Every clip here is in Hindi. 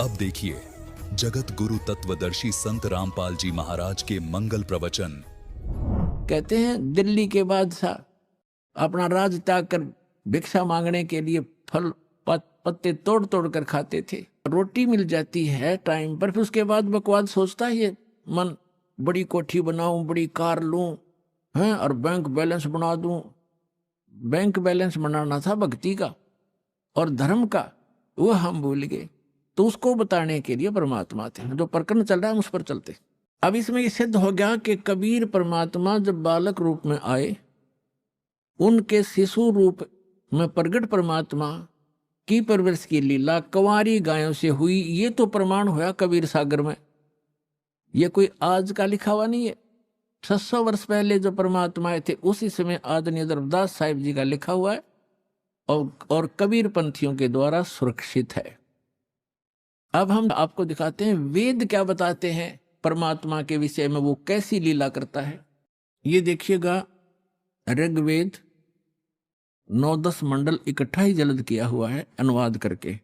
अब देखिए जगत गुरु तत्वदर्शी संत रामपाल जी महाराज के मंगल प्रवचन। कहते हैं दिल्ली के बादशाह अपना राज त्याग कर भिक्षा मांगने के लिए फल पत्ते तोड़ तोड़ कर खाते थे। रोटी मिल जाती है टाइम पर, फिर उसके बाद बकवाद सोचता है ये मन, बड़ी कोठी बनाऊं, बड़ी कार लूं, हैं, और बैंक बैलेंस बना दूं। बैंक बैलेंस बनाना था भक्ति का और धर्म का, वो हम भूल गए। तो उसको बताने के लिए परमात्मा थे। जो प्रकरण चल रहा है उस पर चलते। अब इसमें ये सिद्ध हो गया कि कबीर परमात्मा जब बालक रूप में आए, उनके शिशु रूप में प्रगट परमात्मा की परवरिश की लीला कंवारी गायों से हुई। ये तो प्रमाण हुआ कबीर सागर में। ये कोई आज का लिखा हुआ नहीं है। 600 वर्ष पहले जो परमात्मा आए थे उसी समय आदरणीय धर्मदास साहिब जी का लिखा हुआ है और कबीर पंथियों के द्वारा सुरक्षित है। अब हम आपको दिखाते हैं वेद क्या बताते हैं परमात्मा के विषय में, वो कैसी लीला करता है। ये देखिएगा, ऋग्वेद 9-10 मंडल इकट्ठा ही जल्द किया हुआ है अनुवाद करके।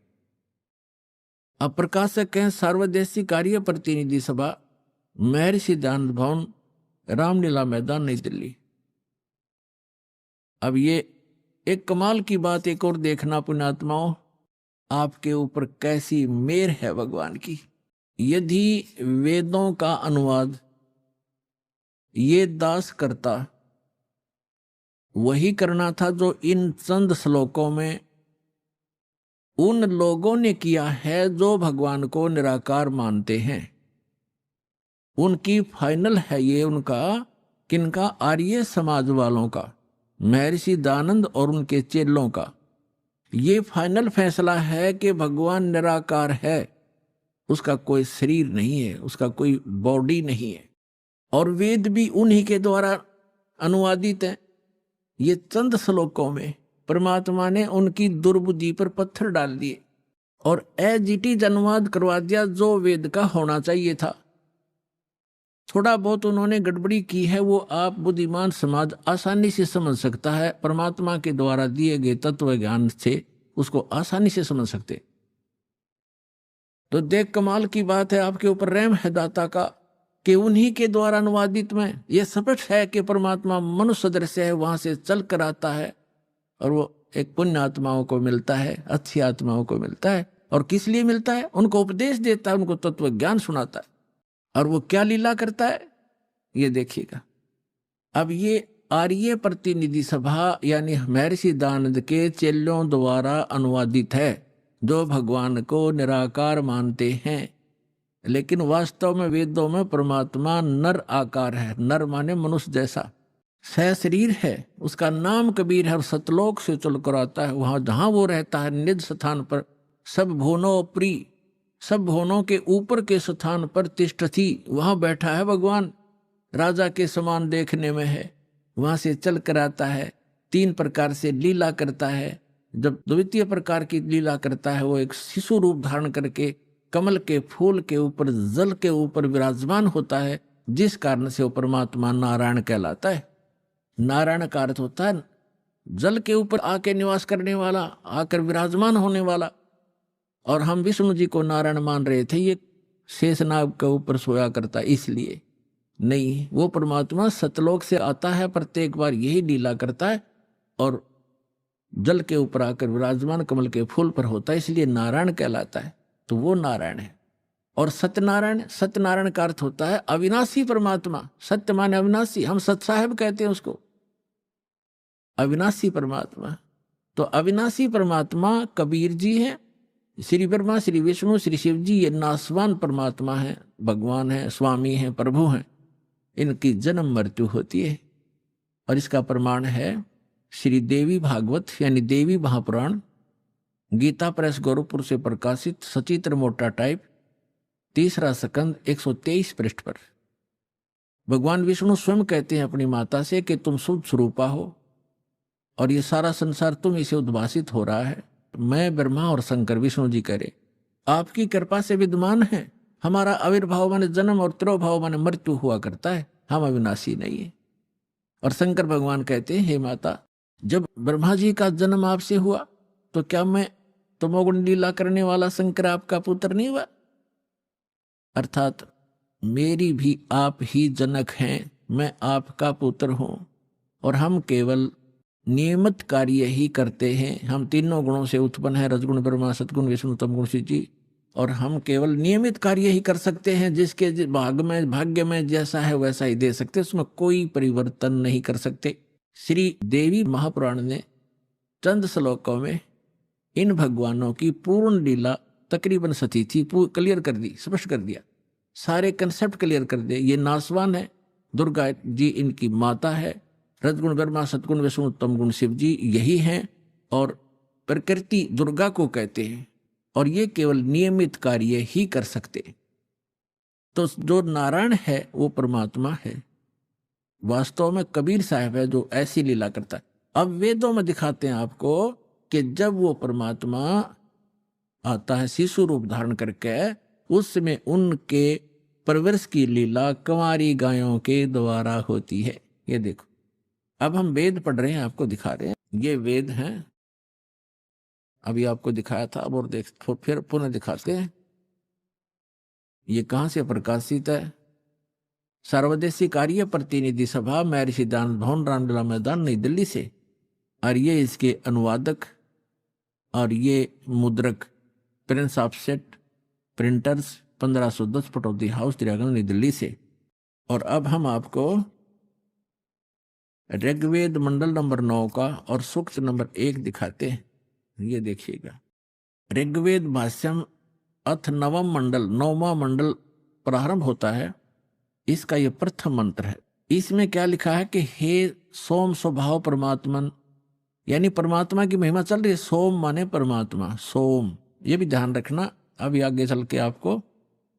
अब प्रकाशक हैं सार्वदेशिक कार्य प्रतिनिधि सभा, महर्षि दयानंद भवन, रामलीला मैदान, नई दिल्ली। अब ये एक कमाल की बात एक और देखना पुण्यात्माओं, आपके ऊपर कैसी मेहर है भगवान की। यदि वेदों का अनुवाद ये दास करता, वही करना था जो इन चंद श्लोकों में उन लोगों ने किया है जो भगवान को निराकार मानते हैं। उनकी फाइनल है ये, उनका किनका, आर्य समाज वालों का, महर्षि दयानंद और उनके चेलों का। ये फाइनल फैसला है कि भगवान निराकार है, उसका कोई शरीर नहीं है, उसका कोई बॉडी नहीं है। और वेद भी उन्हीं के द्वारा अनुवादित है। ये चंद श्लोकों में परमात्मा ने उनकी दुर्बुद्धि पर पत्थर डाल दिए और एजिटिज अनुवाद करवा दिया जो वेद का होना चाहिए था। थोड़ा बहुत उन्होंने गड़बड़ी की है, वो आप बुद्धिमान समाज आसानी से समझ सकता है। परमात्मा के द्वारा दिए गए तत्व ज्ञान से उसको आसानी से समझ सकते। तो देख, कमाल की बात है, आपके ऊपर रहम है दाता का कि उन्हीं के द्वारा अनुवादित में यह स्पष्ट है कि परमात्मा मनुष्य सदृश है, वहां से चल कर आता है और वो एक पुण्य आत्माओं को मिलता है, अच्छी आत्माओं को मिलता है। और किस लिए मिलता है? उनको उपदेश देता है, उनको तत्व ज्ञान सुनाता है। और वो क्या लीला करता है ये देखिएगा। अब ये आर्य प्रतिनिधि सभा यानी महर्षि दयानंद के चेलों द्वारा अनुवादित है, जो भगवान को निराकार मानते हैं। लेकिन वास्तव में वेदों में परमात्मा नर आकार है। नर माने मनुष्य जैसा, सहशरीर है। उसका नाम कबीर है और सतलोक से चलकर आता है। वहां जहां वो रहता है निज स्थान पर, सब भुवनों प्रिय, सब भुवनों के ऊपर के स्थान पर तिष्ठति, वहां बैठा है भगवान। राजा के समान देखने में है, वहां से चल कर आता है। 3 प्रकार से लीला करता है। जब द्वितीय प्रकार की लीला करता है, वो एक शिशु रूप धारण करके कमल के फूल के ऊपर, जल के ऊपर विराजमान होता है, जिस कारण से वो परमात्मा नारायण कहलाता है। नारायण का अर्थ होता है जल के ऊपर आके निवास करने वाला, आकर विराजमान होने वाला। और हम विष्णु जी को नारायण मान रहे थे, ये शेषनाग के ऊपर सोया करता, इसलिए नहीं। वो परमात्मा सतलोक से आता है, प्रत्येक बार यही लीला करता है और जल के ऊपर आकर विराजमान कमल के फूल पर होता है, इसलिए नारायण कहलाता है। तो वो नारायण है। और सत्यनारायण, सत्यनारायण का अर्थ होता है अविनाशी परमात्मा। सत्य माने अविनाशी, हम सत साहेब कहते हैं उसको, अविनाशी परमात्मा। तो अविनाशी परमात्मा कबीर जी हैं, श्री ब्रह्मा, श्री विष्णु, श्री शिव जी, ये नासवान परमात्मा है, भगवान है, स्वामी है, प्रभु हैं। इनकी जन्म मृत्यु होती है। और इसका प्रमाण है श्री देवी भागवत यानी देवी महापुराण, गीता प्रेस गोरखपुर से प्रकाशित, सचित्र मोटा टाइप, 3रा स्कंद 123 पृष्ठ पर। भगवान विष्णु स्वयं कहते हैं अपनी माता से कि तुम शुद्ध स्वरूपा हो और ये सारा संसार तुम इसे उद्भासित हो रहा है। मैं ब्रह्मा और शंकर, विष्णु जी करे, आपकी कृपा से विद्यमान है। हमारा आविर्भाव माने जन्म और तिरोभाव माने मृत्यु हुआ करता है, हम अविनाशी नहीं है। और शंकर भगवान कहते हैं, हे माता, जब ब्रह्मा जी का जन्म आपसे हुआ तो क्या मैं तमोगुण लीला करने वाला शंकर आपका पुत्र नहीं हुआ? अर्थात मेरी भी आप ही जनक हैं, मैं आपका पुत्र हूं और हम केवल नियमित कार्य ही करते हैं। हम तीनों गुणों से उत्पन्न है, रजगुण ब्रह्मा, सतगुण विष्णु, तमगुण शिव जी, और हम केवल नियमित कार्य ही कर सकते हैं। जिसके भाग्य में जैसा है वैसा ही दे सकते, उसमें कोई परिवर्तन नहीं कर सकते। श्री देवी महापुराण ने चंद श्लोकों में इन भगवानों की पूर्ण लीला तकरीबन सती थी, क्लियर कर दी, स्पष्ट कर दिया, सारे कंसेप्ट क्लियर कर दिए। ये नासवान है, दुर्गा जी इनकी माता है, रजगुण ब्रह्मा, सतगुण विष्णु, तमगुण शिव जी यही हैं, और प्रकृति दुर्गा को कहते हैं, और ये केवल नियमित कार्य ही कर सकते। तो जो नारायण है वो परमात्मा है, वास्तव में कबीर साहब है जो ऐसी लीला करता है। अब वेदों में दिखाते हैं आपको कि जब वो परमात्मा आता है शिशु रूप धारण करके, उसमें उनके परवरिश की लीला कुंवारी गायों के द्वारा होती है। ये देखो, अब हम वेद पढ़ रहे हैं, आपको दिखा रहे हैं, ये वेद हैं, अभी आपको दिखाया था, अब और देख फिर पुनः दिखाते हैं। ये कहां से प्रकाशित है? सर्वदेशी कार्य प्रतिनिधि सभा, महर्षि दानंद भवन, रामलीला मैदान, नई दिल्ली से। और ये इसके अनुवादक और ये मुद्रक Prince Offset Printers 1510 Pataudi House, तिरागंज, नई दिल्ली से। और अब हम आपको ऋग्वेद मंडल नंबर 9 का और सूक्त नंबर 1 दिखाते हैं। ये देखिएगा, ऋग्वेद भाष्यम अथ नवम मंडल, 9वां मंडल प्रारंभ होता है। इसका ये प्रथम मंत्र है। इसमें क्या लिखा है कि हे सोम स्वभाव परमात्मन, यानी परमात्मा की महिमा चल रही है। सोम माने परमात्मा, सोम, ये भी ध्यान रखना, अभी आगे चल के आपको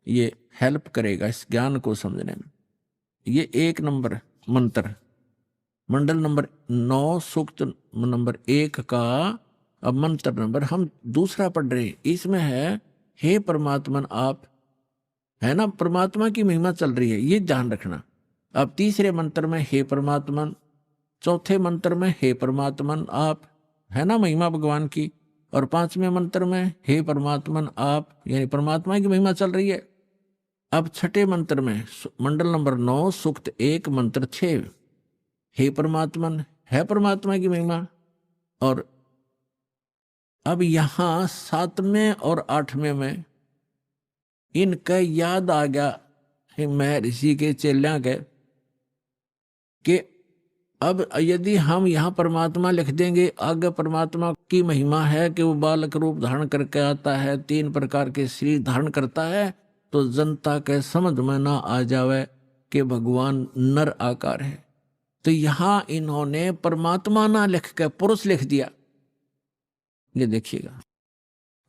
ये हेल्प करेगा इस ज्ञान को समझने में। ये 1 नंबर मंत्र, मंडल नंबर 9 सूक्त नंबर 1 का अब मंत्र नंबर हम दूसरा पढ़ रहे हैं। इसमें है हे परमात्मन आप, है ना, परमात्मा की महिमा चल रही है, ये ध्यान रखना। अब तीसरे मंत्र में हे परमात्मन, चौथे मंत्र में हे परमात्मन आप, है ना, महिमा भगवान की, और 5वें मंत्र में हे परमात्मन आप, यानी परमात्मा की महिमा चल रही है। अब छठे मंत्र में मंडल नंबर 9 सूक्त 1 मंत्र 6, हे परमात्मन, है परमात्मा की महिमा। और अब यहां 7वें और 8वें में इनका याद आ गया महर्षि के चेलियां के कि अब यदि हम यहाँ परमात्मा लिख देंगे, आगे परमात्मा की महिमा है कि वो बालक रूप धारण करके आता है, 3 प्रकार के शरीर धारण करता है, तो जनता के समझ में ना आ जावे कि भगवान नर आकार है। तो यहाँ इन्होंने परमात्मा ना लिख के पुरुष लिख दिया। ये देखिएगा,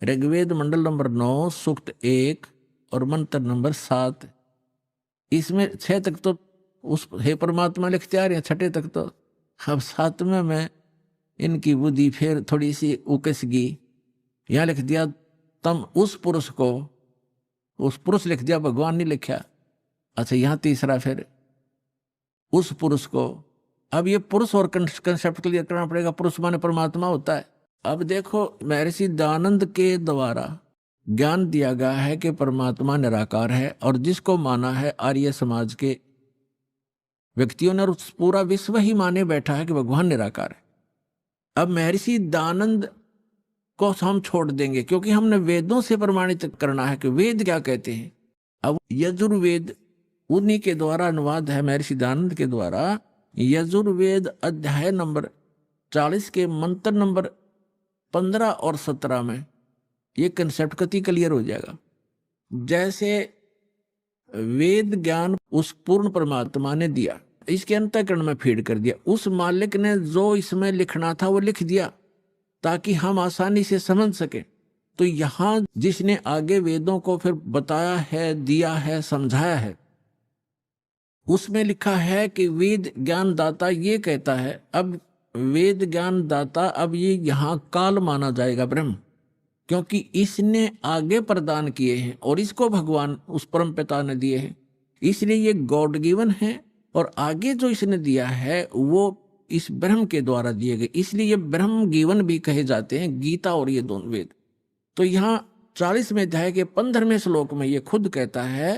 ऋग्वेद मंडल नंबर 9 सूक्त 1 और मंत्र नंबर 7, इसमें 6 तक तो उस हे परमात्मा लिखते आ रहे हैं, 6 तक तो। अब 7वें में इनकी बुद्धि फिर थोड़ी सी उकस गई, यहाँ लिख दिया तम उस पुरुष को, उस पुरुष लिख दिया, भगवान नहीं लिखा। अच्छा, यहाँ तीसरा फिर उस पुरुष को। अब ये पुरुष और कंसेप्ट क्लियर करना पड़ेगा, पुरुष माने परमात्मा होता है। अब देखो, महर्षि दयानंद के द्वारा ज्ञान दिया गया है कि परमात्मा निराकार है, और जिसको माना है आर्य समाज के व्यक्तियों ने, और पूरा विश्व ही माने बैठा है कि भगवान निराकार है। अब महर्षि दयानंद को हम छोड़ देंगे क्योंकि हमने वेदों से प्रमाणित करना है कि वेद क्या कहते हैं। अब यजुर्वेद उन्हीं के द्वारा अनुवाद है, महर्षि दयानंद के द्वारा। यजुर्वेद अध्याय नंबर 40 के मंत्र नंबर 15 और 17 में ये कंसेप्ट कति क्लियर हो जाएगा। जैसे वेद ज्ञान उस पूर्ण परमात्मा ने दिया, इसके अंतःकरण में फीड कर दिया, उस मालिक ने जो इसमें लिखना था वो लिख दिया ताकि हम आसानी से समझ सके। तो यहाँ जिसने आगे वेदों को फिर बताया है, दिया है, समझाया है, उसमें लिखा है कि वेद ज्ञान दाता ये कहता है। अब वेद ज्ञान दाता, अब ये यहाँ काल माना जाएगा ब्रह्म, क्योंकि इसने आगे प्रदान किए हैं और इसको भगवान उस परम पिता ने दिए हैं, इसलिए ये गॉड गिवन है। और आगे जो इसने दिया है वो इस ब्रह्म के द्वारा दिए गए, इसलिए ये ब्रह्म गिवन भी कहे जाते हैं, गीता और ये दोनों वेद। तो यहाँ 40वें अध्याय के 15वें श्लोक में ये खुद कहता है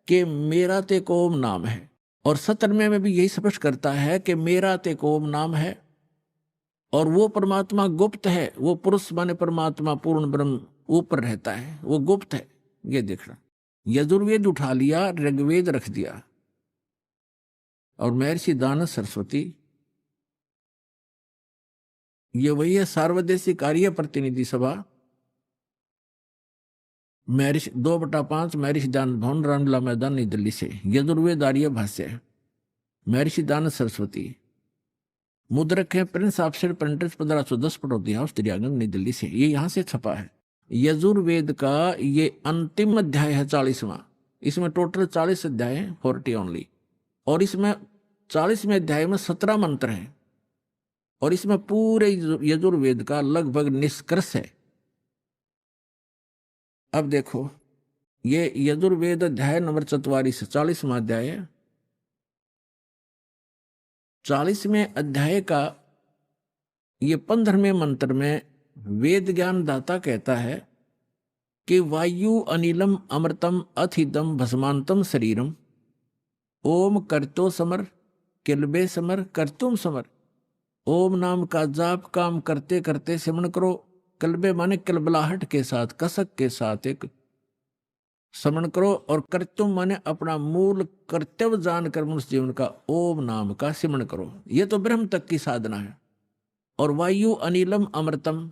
कि मेरा ते कोम नाम है, और 17वें में भी यही स्पष्ट करता है कि मेरा ते कोम नाम है। और वो परमात्मा गुप्त है, वो पुरुष माने परमात्मा पूर्ण ब्रह्म ऊपर रहता है, वो गुप्त है। ये देखना, यजुर्वेद उठा लिया, ऋग्वेद रख दिया, और महर्षि दानव सरस्वती ये वही है सार्वदेशिक कार्य प्रतिनिधि सभा, महर्षि 2/5 महर्षि दानव भवन, रामलीला मैदान, नई दिल्ली से। यजुर्वेद आर्य भाष्य, महर्षि दानव सरस्वती, मुद्रक है Prince Officer Printers 1510 Pataudi House त्रियागंज, नई दिल्ली से। ये यहां से छपा है। यजुर्वेद का ये अंतिम अध्याय है 40वां। इसमें टोटल 40 अध्याय हैं, 40 ओनली। और इसमें 40वें अध्याय में 17 मंत्र हैं, और इसमें पूरे यजुर्वेद का लगभग निष्कर्ष है। अब देखो, ये यजुर्वेद अध्याय नंबर 44, 40वां अध्याय है। 40वें अध्याय का ये 15वें मंत्र में वेद ज्ञान दाता कहता है कि वायु अनिलम अमृतम अथिदम भस्मांतम शरीरम ओम करतो समर किलबे समर करतुम समर। ओम नाम का जाप काम करते करते सिमरण करो। कलबे माने कलबलाहट के साथ, कसक के साथ एक स्मरण करो, और कर्तुम माने अपना मूल कर्तव्य जानकर मनुष्य जीवन का ओम नाम का सिमरण करो। ये तो ब्रह्म तक की साधना है। और वायु अनिलम अमृतम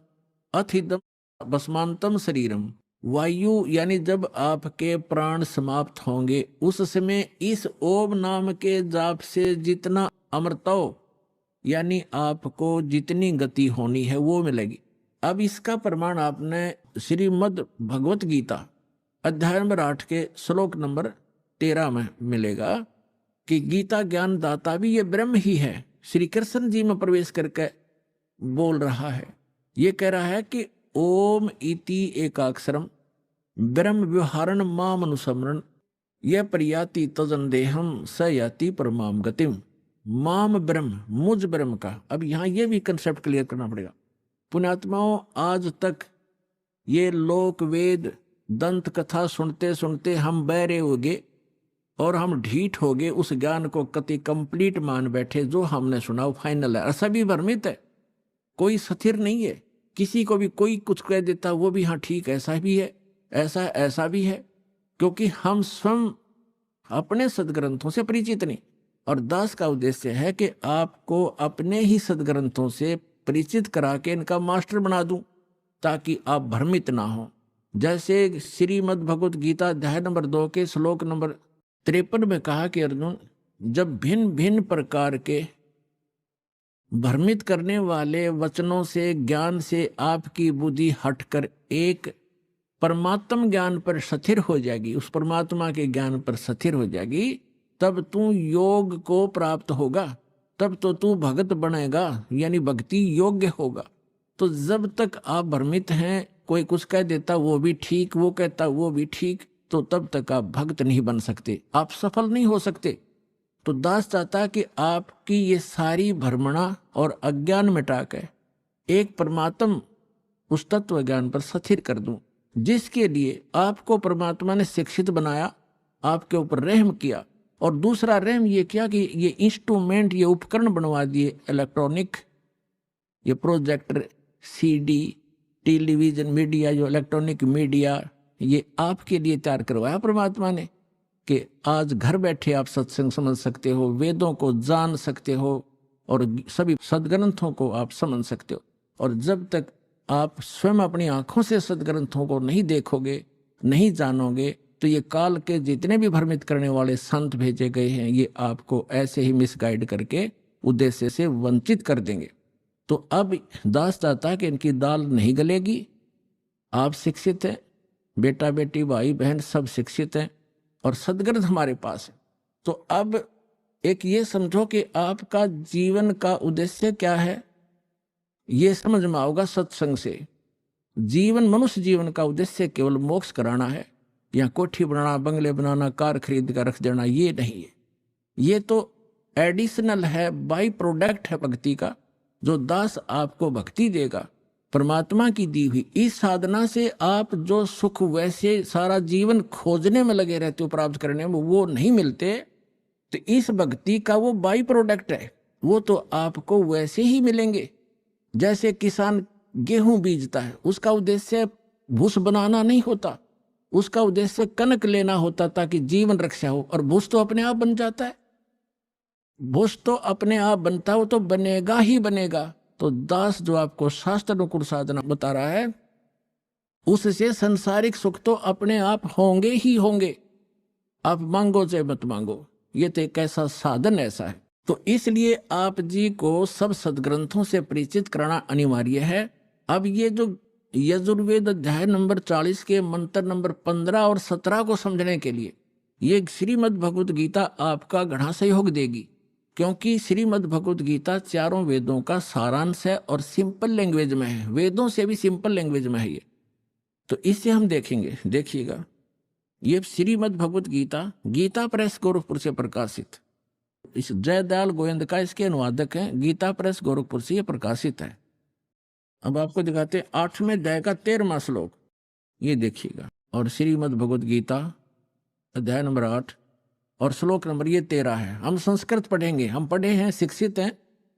अथिदम भस्मांतम शरीरम, वायु यानी जब आपके प्राण समाप्त होंगे उस समय इस ओम नाम के जाप से जितना अमृतो यानी आपको जितनी गति होनी है वो मिलेगी। अब इसका प्रमाण आपने श्रीमद् भगवत गीता अध्याय नंबर 8 के श्लोक नंबर 13 में मिलेगा कि गीता ज्ञान दाता भी ये ब्रह्म ही है। श्री कृष्ण जी में प्रवेश करके बोल रहा है, ये कह रहा है कि ओम इति एकाक्षरम ब्रह्म व्यवहारण माम अनुसमरण यह प्रयाति तजन देहम स याति परमाम गतिम। माम ब्रह्म, मुझ ब्रह्म का। अब यहाँ ये भी कंसेप्ट क्लियर करना पड़ेगा। पुण्यात्माओं, आज तक ये लोक वेद दंत कथा सुनते सुनते हम बहरे हो गए और हम ढीठ हो गए, उस ज्ञान को कति कंप्लीट मान बैठे। जो हमने सुना वो फाइनल है, ऐसा भी भ्रमित है, कोई स्थिर नहीं है। किसी को भी कोई कुछ कह देता वो भी हाँ ठीक ऐसा भी है, ऐसा भी है, क्योंकि हम स्वयं अपने सदग्रंथों से परिचित नहीं। और दास का उद्देश्य है कि आपको अपने ही सदग्रंथों से परिचित करा के इनका मास्टर बना दूं, ताकि आप भ्रमित ना हो। जैसे श्रीमद् भगवत गीता अध्याय नंबर 2 के श्लोक नंबर 53 में कहा कि अर्जुन, जब भिन्न भिन्न प्रकार के भ्रमित करने वाले वचनों से ज्ञान से आपकी बुद्धि हटकर एक परमात्म ज्ञान पर स्थिर हो जाएगी, उस परमात्मा के ज्ञान पर स्थिर हो जाएगी, तब तू योग को प्राप्त होगा, तब तो तू भगत बनेगा, यानी भक्ति योग्य होगा। तो जब तक आप भ्रमित हैं, कोई कुछ कह देता वो भी ठीक, वो कहता वो भी ठीक, तो तब तक आप भक्त नहीं बन सकते, आप सफल नहीं हो सकते। तो दास चाहता कि आपकी ये सारी भ्रमणा और अज्ञान मिटा कर एक परमात्म उस तत्व ज्ञान पर स्थिर कर दूं, जिसके लिए आपको परमात्मा ने शिक्षित बनाया, आपके ऊपर रहम किया। और दूसरा रहम ये किया कि ये इंस्ट्रूमेंट, ये उपकरण बनवा दिए इलेक्ट्रॉनिक, ये प्रोजेक्टर, सीडी, टेलीविजन मीडिया, जो इलेक्ट्रॉनिक मीडिया, ये आपके लिए तैयार करवाया परमात्मा ने कि आज घर बैठे आप सत्संग समझ सकते हो, वेदों को जान सकते हो और सभी सदग्रंथों को आप समझ सकते हो। और जब तक आप स्वयं अपनी आंखों से सदग्रंथों को नहीं देखोगे, नहीं जानोगे, तो ये काल के जितने भी भ्रमित करने वाले संत भेजे गए हैं, ये आपको ऐसे ही मिसगाइड करके उद्देश्य से वंचित कर देंगे। तो अब दास चाहता कि इनकी दाल नहीं गलेगी। आप शिक्षित हैं, बेटा बेटी भाई बहन सब शिक्षित हैं और सदग्रंथ हमारे पास है। तो अब एक ये समझो कि आपका जीवन का उद्देश्य क्या है, ये समझ में आओगा सत्संग से। जीवन, मनुष्य जीवन का उद्देश्य केवल मोक्ष कराना है, या कोठी बनाना, बंगले बनाना, कार खरीद कर रख देना, ये नहीं है। ये तो एडिशनल है, बाई प्रोडक्ट है भक्ति का। जो दास आपको भक्ति देगा परमात्मा की दी हुई इस साधना से आप जो सुख वैसे सारा जीवन खोजने में लगे रहते हो प्राप्त करने में, वो नहीं मिलते, तो इस भक्ति का वो बाई प्रोडक्ट है, वो तो आपको वैसे ही मिलेंगे। जैसे किसान गेहूं बीजता है, उसका उद्देश्य भूस बनाना नहीं होता, उसका उद्देश्य कनक लेना होता ताकि जीवन रक्षा हो, और भूस तो अपने आप बन जाता है। भूस तो अपने आप बनता हो तो बनेगा ही बनेगा। तो दास जो आपको शास्त्र अनुकूल साधना बता रहा है, उससे संसारिक सुख तो अपने आप होंगे ही होंगे, आप मांगो चाहे मत मांगो। ये तो एक ऐसा साधन ऐसा है। तो इसलिए आप जी को सब सदग्रंथों से परिचित कराना अनिवार्य है। अब ये जो यजुर्वेद अध्याय नंबर 40 के मंत्र नंबर 15 और 17 को समझने के लिए ये श्रीमद् भगवत गीता आपका घना सहयोग देगी, क्योंकि श्रीमद् भगवत गीता चारों वेदों का सारांश है और सिंपल लैंग्वेज में है, वेदों से भी सिंपल लैंग्वेज में है ये। तो इससे हम देखेंगे, देखिएगा, ये श्रीमद् भगवत गीता गीता प्रेस गोरखपुर से प्रकाशित, इस जयदयाल गोविंद का इसके अनुवादक हैं, गीता प्रेस गोरखपुर से ये प्रकाशित है। अब आपको दिखाते हैं 8वें अध्याय का 13वां श्लोक, ये देखिएगा। और श्रीमद् भगवत गीता अध्याय नंबर 8 और श्लोक नंबर ये 13 है। हम संस्कृत पढ़ेंगे, हम पढ़े हैं, शिक्षित हैं,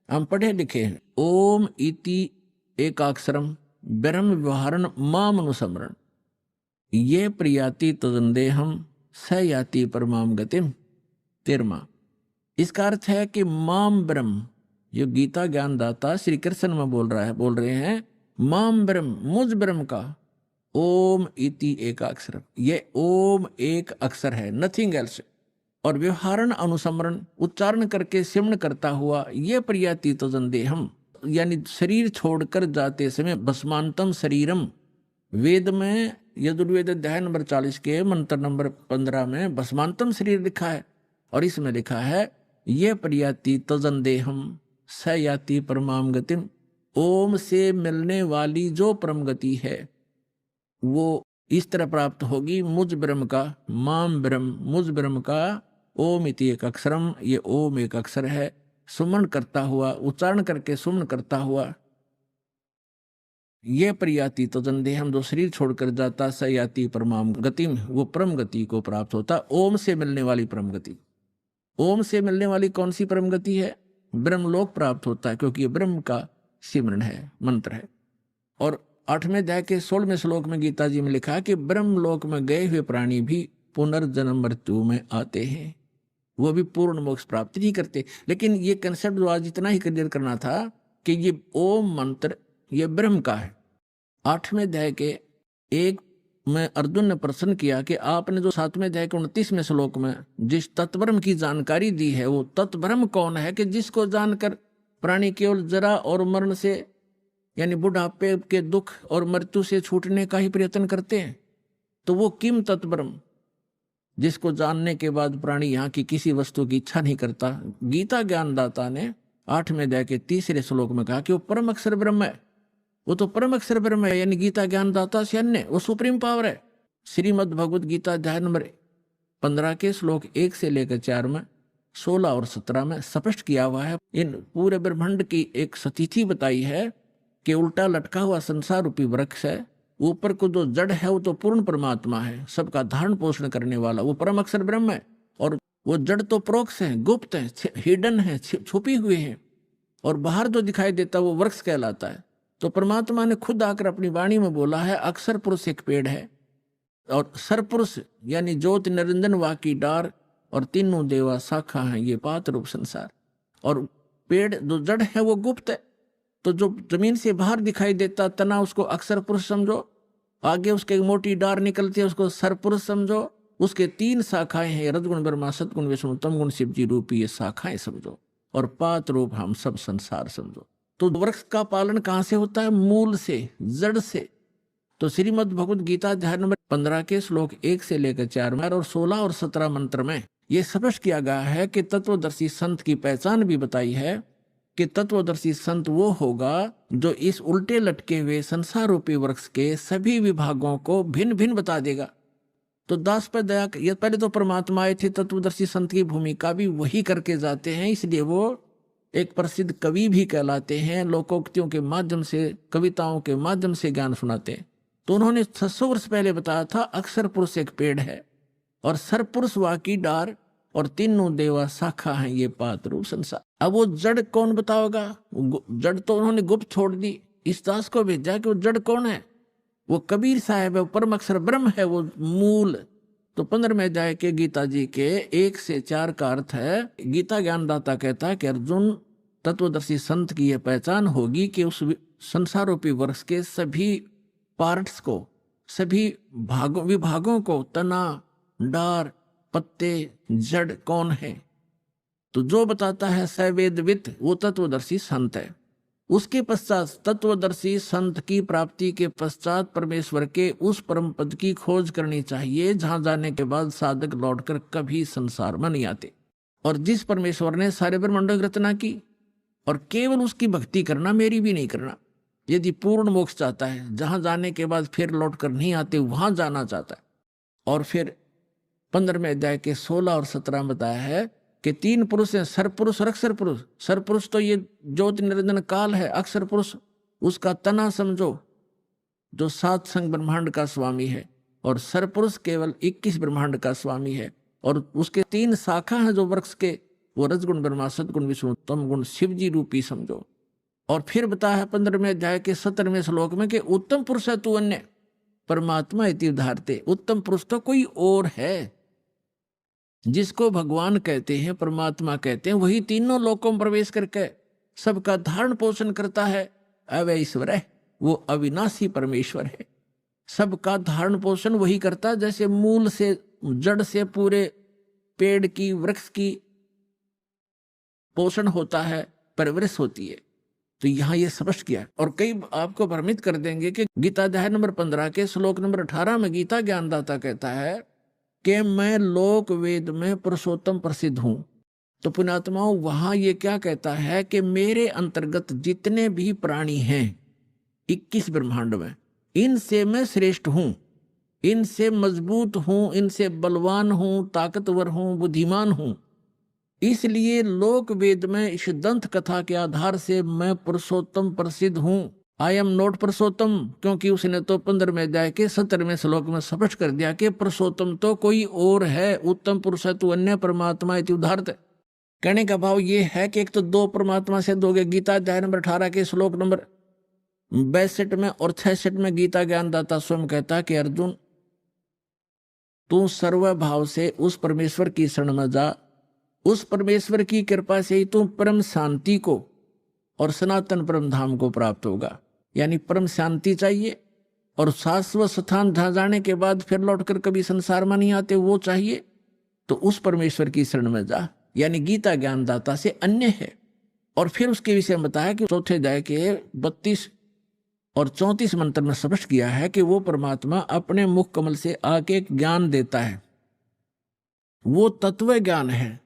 हम पढ़े लिखे हैं। ओम इति एकाक्षरम ब्रह्म व्यवहारण माम अनुसमरण ये प्रियाति तदंदेहम स याति परमाम गतिम। 13वां, इसका अर्थ है कि माम ब्रह्म, जो गीता ज्ञान दाता श्री कृष्ण में बोल रहे हैं, माम ब्रह्म, मुझ ब्रह्म का, ओम इति एकाक्षर, ये ओम एक अक्षर है, नथिंग एल्स। और व्यवहारण अनुसमरण, उच्चारण करके सिमरण करता हुआ, ये प्रियाति तदंदेहम, यानी शरीर छोड़कर जाते समय, भस्मांतम शरीरम, वेद में यजुर्वेद अध्याय नंबर 40 के मंत्र नंबर 15 में भस्मांतम शरीर लिखा है, और इसमें लिखा है ये प्रियाति तजंदेहम स याति परमाम गतिम, ओम से मिलने वाली जो परम गति है वो इस तरह प्राप्त होगी, मुझ ब्रह्म का, माम ब्रह्म, मुझ ब्रह्म का, ओम इति एक अक्षरम, ये ओम एक अक्षर है, सुमन करता हुआ, उच्चारण करके सुमन करता हुआ, ये प्रियाति तजंदेहम, जो शरीर छोड़कर जाता, स याति परमाम गतिम, वो परम गति को प्राप्त होता। ओम से मिलने वाली परम गति, ओम से मिलने वाली कौन सी परम गति है? ब्रह्मलोक प्राप्त होता है, क्योंकि ये ब्रह्म का सिमरण है, मंत्र है। और 8वें अध्याय के 16वें श्लोक में गीता जी में लिखा है कि ब्रह्मलोक में गए हुए प्राणी भी पुनर्जन्म मृत्यु में आते हैं, वो भी पूर्ण मोक्ष प्राप्त नहीं करते। लेकिन ये कंसेप्ट जो आज इतना ही क्लियर करना था कि ये ओम मंत्र ये ब्रह्म का है। 8वें अध्याय के 1 में अर्जुन ने प्रश्न किया कि आपने जो 7वें अध्याय के 29वें श्लोक में जिस तत्ब्रह्म की जानकारी दी है, वो तत्ब्रह्म कौन है कि जिसको जानकर प्राणी केवल जरा और मरण से, यानी बुढ़ापे के दुख और मृत्यु से छूटने का ही प्रयत्न करते हैं। तो वो किम तत्ब्रह्म, जिसको जानने के बाद प्राणी यहाँ की किसी वस्तु की इच्छा नहीं करता। गीता ज्ञानदाता ने 8वें अध्याय के 3रे श्लोक में कहा कि वो परम अक्षर ब्रह्म है, वो तो परम अक्षर ब्रह्म है, यानी गीता ज्ञानदाता से अन्य, वो सुप्रीम पावर है। श्रीमद् भगवत गीता अध्याय नंबर 15 के श्लोक 1 से लेकर 4 में, 16 और 17 में स्पष्ट किया हुआ है। इन पूरे ब्रह्मांड की एक स्थिति बताई है कि उल्टा लटका हुआ संसार रूपी वृक्ष है, ऊपर को जो जड़ है वो तो पूर्ण परमात्मा है, सबका धारण पोषण करने वाला, वो परम अक्षर ब्रह्म है। और वो जड़ तो प्रोक्ष है, गुप्त है, हिडन है, छुपी हुई है, और बाहर जो दिखाई देता वो वृक्ष कहलाता है। तो परमात्मा ने खुद आकर अपनी वाणी में बोला है, अक्षर पुरुष एक पेड़ है, और सरपुरुष यानी ज्योति निरंजन वाकी डार, और तीनों देवा शाखा हैं, ये पात रूप संसार। और पेड़ जो जड़ है वो गुप्त है, तो जो जमीन से बाहर दिखाई देता तना उसको अक्षर पुरुष समझो, आगे उसके मोटी डार निकलती है उसको सरपुरुष समझो, उसके 3 शाखाएं हैं, रजगुण ब्रह्मा सतगुण विष्णु तम गुण शिव जी रूपी, ये शाखाएं समझो, और पात रूप हम सब संसार समझो। तो वृक्ष का पालन कहाँ से होता है? मूल से, जड़ से। तो श्रीमद् भगवत गीता अध्याय नंबर 15 के श्लोक 1 से लेकर 4 में और 16 और 17 मंत्र में ये स्पष्ट किया गया है कि तत्वदर्शी संत की पहचान भी बताई है कि तत्वदर्शी संत वो होगा जो इस उल्टे लटके हुए संसार रूपी वृक्ष के सभी विभागों को भिन्न भिन्न बता देगा। तो दास पर दया, ये पहले तो परमात्मा आए थे, तत्वदर्शी संत की भूमिका भी वही करके जाते हैं, इसलिए वो एक प्रसिद्ध कवि भी कहलाते हैं, लोकोक्तियों के माध्यम से, कविताओं के माध्यम से ज्ञान सुनाते हैं। तो उन्होंने 600 वर्ष पहले बताया था अक्षर पुरुष एक पेड़ है और सरपुरुष वाकी डार और तीनों देवा शाखा हैं ये पात रूप संसार। अब वो जड़ कौन बताओगा? जड़ तो उन्होंने गुप्त छोड़ दी, इस दास को भेजा कि वो जड़ कौन है। वो कबीर साहब है, वो परम अक्षर ब्रह्म है, वो मूल। तो 15वें अध्याय के गीता जी के 1 से 4 का अर्थ है, गीता ज्ञानदाता कहता है कि अर्जुन, तत्वदर्शी संत की यह पहचान होगी कि उस संसार रूपी वृक्ष के सभी पार्ट्स को, सभी विभागों को, तना, डार, पत्ते, जड़ कौन है। तो जो बताता है सवेदवित, वो तत्वदर्शी संत है। उसके पश्चात तत्वदर्शी संत की प्राप्ति के पश्चात परमेश्वर के उस परम पद की खोज करनी चाहिए जहां जाने के बाद साधक लौटकर कभी संसार में नहीं आते। और जिस परमेश्वर ने सारे ब्रह्मांडों की रचना की और केवल उसकी भक्ति करना, मेरी भी नहीं करना, यदि पूर्ण मोक्ष चाहता है, जहां जाने के बाद फिर लौट कर नहीं आते, वहां जाना चाहता है। और फिर 15वें अध्याय के 16 और 17 बताया है कि 3 पुरुष हैं, सरपुरुष और अक्षर पुरुष। सरपुरुष तो ये ज्योति निरंजन काल है, अक्षर पुरुष उसका तना समझो जो 7 संग ब्रह्मांड का स्वामी है, और सरपुरुष केवल 21 ब्रह्मांड का स्वामी है। और उसके 3 शाखा हैं जो वृक्ष के, वो रजगुण ब्रह्मा, सदगुण विष्णु, तम गुण शिव जी रूपी समझो। और फिर बताया है 15वें अध्याय के 17वें श्लोक में कि उत्तम पुरुष है तू अन्य परमात्मा इति उदाहरते। उत्तम पुरुष तो कोई और है, जिसको भगवान कहते हैं, परमात्मा कहते हैं, वही तीनों लोकों में प्रवेश करके सबका धारण पोषण करता है। अवय ईश्वर है, वो अविनाशी परमेश्वर है। सबका धारण पोषण वही करता है, जैसे मूल से, जड़ से पूरे पेड़ की, वृक्ष की पोषण होता है, परवरिश होती है। तो यहां ये स्पष्ट किया। और कई आपको भ्रमित कर देंगे कि गीता अध्याय नंबर 15 के श्लोक नंबर 18 में गीता ज्ञानदाता कहता है कि मैं लोक वेद में पुरुषोत्तम प्रसिद्ध हूं। तो पुण्यात्माओं, वहां ये क्या कहता है कि मेरे अंतर्गत जितने भी प्राणी हैं 21 ब्रह्मांड में, इनसे मैं श्रेष्ठ हूं, इनसे मजबूत हूं, इनसे बलवान हूं, ताकतवर हूं, बुद्धिमान हूं। इसलिए लोक वेद में इस दंत कथा के आधार से मैं पुरुषोत्तम प्रसिद्ध हूं। आई एम नॉट पुरुषोत्तम, क्योंकि उसने तो 15वें अध्याय के 17वें श्लोक में स्पष्ट कर दिया कि पुरुषोत्तम तो कोई और है, उत्तम पुरुष है तू अन्य परमात्मा इति उदाहरत। कहने का भाव ये है कि एक तो 2 परमात्मा से दोगे। गीता अध्याय नंबर 18 के श्लोक नंबर 62 में और 66 में गीता ज्ञानदाता स्वयं कहता है कि अर्जुन, तू सर्वभाव से उस परमेश्वर की शरण में जा, उस परमेश्वर की कृपा से ही तू परम शांति को और सनातन परम धाम को प्राप्त होगा। यानी परम शांति चाहिए और शाश्वत स्थान जहां जाने के बाद फिर लौटकर कभी संसार में नहीं आते, वो चाहिए। तो उस परमेश्वर की शरण में जा, यानी गीता ज्ञानदाता से अन्य है। और फिर उसके विषय में बताया कि 4थे अध्याय के 32 और 34 मंत्र में स्पष्ट किया है कि वो परमात्मा अपने मुख कमल से आके ज्ञान देता है, वो तत्व ज्ञान है।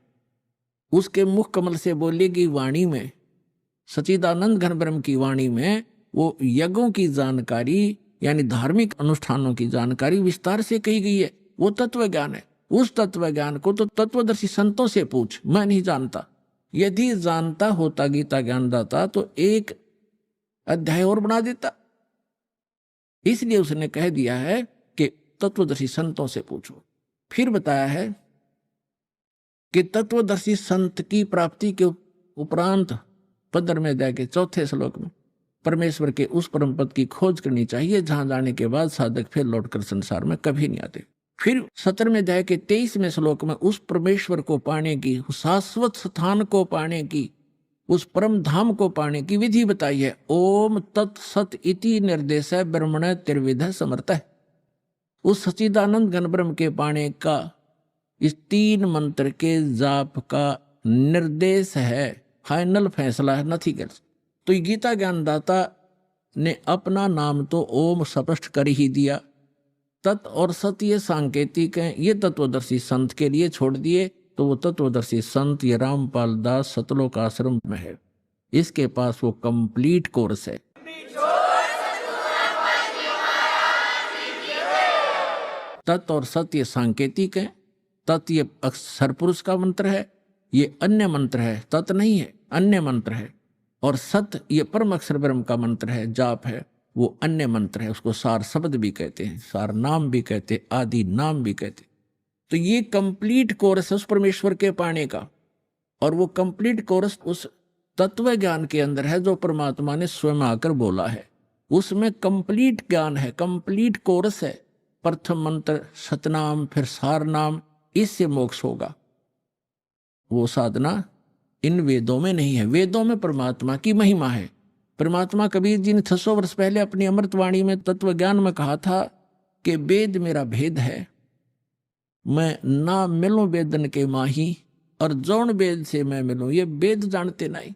उसके मुख कमल से बोलेगी वाणी में, सच्चिदानंद घन ब्रह्म की वाणी में वो यज्ञों की जानकारी, यानी धार्मिक अनुष्ठानों की जानकारी विस्तार से कही गई है। वो तत्व ज्ञान है। उस तत्व ज्ञान को तो तत्वदर्शी संतों से पूछ, मैं नहीं जानता। यदि जानता होता गीता ज्ञानदाता तो 1 अध्याय और बना देता। इसलिए उसने कह दिया है कि तत्वदर्शी संतों से पूछो। फिर बताया है कि तत्वदर्शी संत की प्राप्ति के उपरांत 15वें अध्याय के 4थे श्लोक में परमेश्वर के उस परम पद की खोज करनी चाहिए जहां जाने के बाद साधक फिर लौटकर संसार में कभी नहीं आते। फिर 17वें अध्याय के 23वें श्लोक में उस परमेश्वर को पाने की, शाश्वत स्थान को पाने की, उस परम धाम को पाने की विधि बताई है। ओम तत्सत इति निर्देश ब्रह्मण त्रिविध समर्थ है। उस सच्चिदानंद घन ब्रह्म के पाने का इस 3 मंत्र के जाप का निर्देश है, फाइनल फैसला है, नथिंग एल्स। तो गीता ज्ञानदाता ने अपना नाम तो ओम स्पष्ट कर ही दिया। तत् और सत ये सांकेतिक हैं, ये तत्वदर्शी संत के लिए छोड़ दिए। तो वो तत्वदर्शी संत ये रामपाल दास सतलोक आश्रम में है, इसके पास वो कंप्लीट कोर्स है। तत् और सत्य सांकेतिक है। तत् ये अक्षर पुरुष का मंत्र है, ये अन्य मंत्र है, तत् नहीं है। अन्य मंत्र है, और सत ये परम अक्षर ब्रह्म का मंत्र है, जाप है, वो अन्य मंत्र है। उसको सार शब्द भी कहते हैं, सार नाम भी कहते हैं, आदि नाम भी कहते हैं। तो ये कंप्लीट कोर्स है उस परमेश्वर के पाने का, और वो कंप्लीट कोर्स उस तत्व ज्ञान के अंदर है जो परमात्मा ने स्वयं आकर बोला है। उसमें कंप्लीट ज्ञान है, कंप्लीट कोर्स है। प्रथम मंत्र सतनाम, फिर सार नाम, इससे मोक्ष होगा। वो साधना इन वेदों में नहीं है। वेदों में परमात्मा की महिमा है। परमात्मा कबीर जी ने 600 वर्ष पहले अपनी अमृतवाणी में तत्व ज्ञान में कहा था कि वेद मेरा भेद है, मैं ना मिलूं वेदन के माही, और जौन वेद से मैं मिलूं। ये वेद जानते नहीं,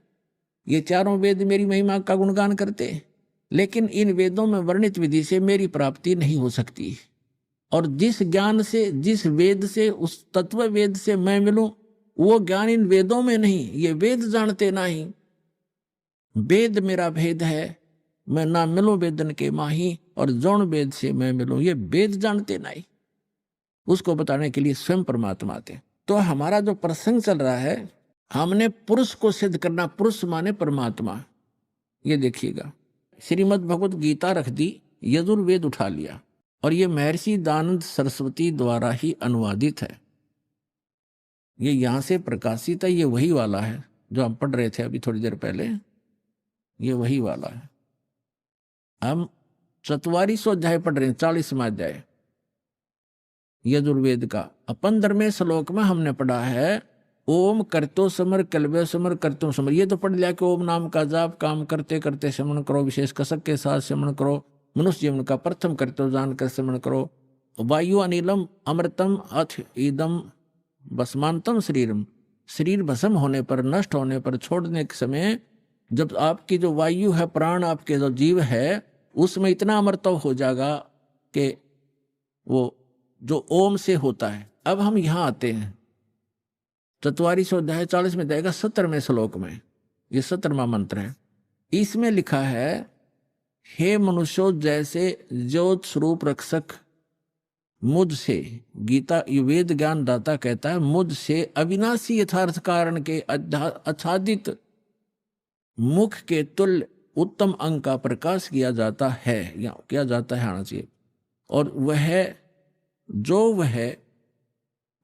ये चारों वेद मेरी महिमा का गुणगान करते, लेकिन इन वेदों में वर्णित विधि से मेरी प्राप्ति नहीं हो सकती। और जिस ज्ञान से, जिस वेद से, उस तत्व वेद से मैं मिलूं, वो ज्ञान इन वेदों में नहीं। ये वेद जानते नहीं। वेद मेरा भेद है, मैं ना मिलूं वेदन के माही, और जौन वेद से मैं मिलूं। ये वेद जानते नहीं। उसको बताने के लिए स्वयं परमात्मा आते। तो हमारा जो प्रसंग चल रहा है, हमने पुरुष को सिद्ध करना। पुरुष माने परमात्मा। ये देखिएगा, श्रीमद् भगवत गीता रख दी, यजुर्वेद उठा लिया, और ये महर्षि दयानंद सरस्वती द्वारा ही अनुवादित है। ये यहाँ से प्रकाशित है। ये वही वाला है जो हम पढ़ रहे थे अभी थोड़ी देर पहले। ये वही वाला है। हम 4400 अध्याय पढ़ रहे हैं, 40वां अध्याय यजुर्वेद का। 15वें श्लोक में हमने पढ़ा है ओम करतो समर कलवे समर करतो समर। ये तो पढ़ लिया कि ओम नाम का जाप काम करते करते श्रवण करो, विशेष कसक के साथ श्रवण करो, मनुष्य जीवन का प्रथम करतो जानकर श्रवण करो। वायु अनिलम अमृतम अथ ईदम भस्मांतम शरीरम। शरीर भस्म होने पर, नष्ट होने पर, छोड़ने के समय, जब आपकी जो वायु है, प्राण, आपके जो जीव है, उसमें इतना अमृतव हो जाएगा कि वो जो ओम से होता है। अब हम यहाँ आते हैं 4400 अध्याय 40 में जाएगा 17वें श्लोक में। ये 17वां मंत्र है। इसमें लिखा है हे मनुष्यों, जैसे ज्योत स्वरूप रक्षक मुझसे, गीता वेद ज्ञान दाता कहता है, मुझसे अविनाशी यथार्थ कारण के आच्छादित मुख के तुल्य उत्तम अंग का प्रकाश किया जाता है, या किया जाता है आना चाहिए। और वह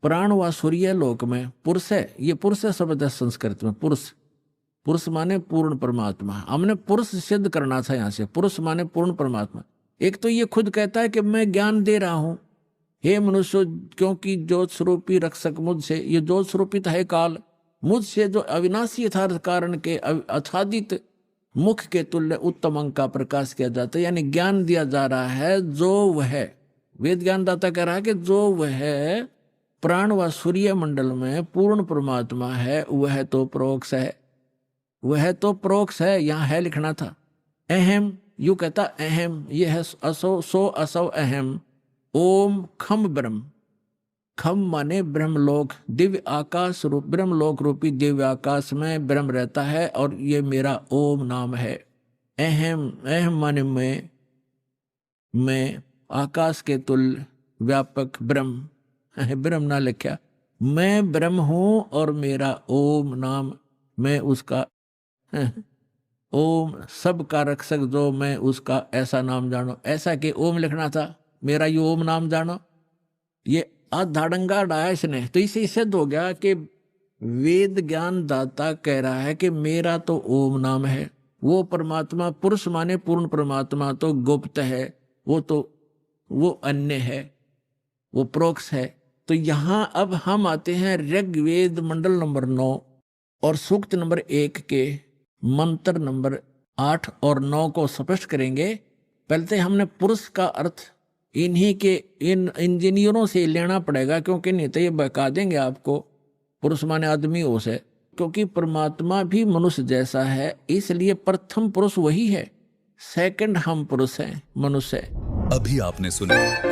प्राण व सूर्य लोक में पुरुष है। ये पुरुष शब्द है संस्कृत में। पुरुष माने पूर्ण परमात्मा। हमने पुरुष सिद्ध करना था यहाँ से। पुरुष माने पूर्ण परमात्मा। एक तो ये खुद कहता है कि मैं ज्ञान दे रहा हूं, हे मनुष्य, क्योंकि ज्योत स्वरूपी रक्षक मुझसे, ये ज्योत स्वरूपित है काल, मुझसे जो अविनाशी यथार्थ कारण के आच्छादित मुख के तुल्य उत्तम अंग का प्रकाश किया जाता है, यानी ज्ञान दिया जा रहा है। जो वह वेद ज्ञान दाता कह रहा है कि जो वह प्राण व सूर्य मंडल में पूर्ण परमात्मा है, वह तो प्रोक्ष है। वह तो प्रोक्ष है, यहाँ है लिखना था। अहम, यू कहता अहम, ये है असो, सो असो अहम। ओम खम ब्रह्म। खम माने ब्रह्मलोक, दिव्य आकाश रूप, ब्रह्मलोक रूपी दिव्य आकाश में ब्रह्म रहता है, और ये मेरा ओम नाम है। अहम, अहम माने मैं आकाश के तुल्य व्यापक ब्रह्म, ब्रह्म ना लिखा, मैं ब्रह्म हूं, और मेरा ओम नाम, मैं उसका ओम सबका रक्षक जो मैं उसका ऐसा नाम जानो। ऐसा कि ओम लिखना था, मेरा ये ओम नाम जानो। ये आधाड़ंगा डाया इसने, तो इसे सिद्ध हो गया कि वेद ज्ञान दाता कह रहा है कि मेरा तो ओम नाम है। वो परमात्मा, पुरुष माने पूर्ण परमात्मा तो गुप्त है, वो अन्य है, वो प्रोक्ष है। तो यहां अब हम आते हैं ऋग्वेद मंडल नंबर 9 और सूक्त नंबर 1 के मंत्र नंबर 8 और 9 को स्पष्ट करेंगे। पहले तो हमने पुरुष का अर्थ इन्हीं के इन इंजीनियरों से लेना पड़ेगा, क्योंकि नहीं तो ये बता देंगे आपको पुरुष माने आदमी हो से, क्योंकि परमात्मा भी मनुष्य जैसा है, इसलिए प्रथम पुरुष वही है, सेकंड हम पुरुष हैं, मनुष्य है। अभी आपने सुना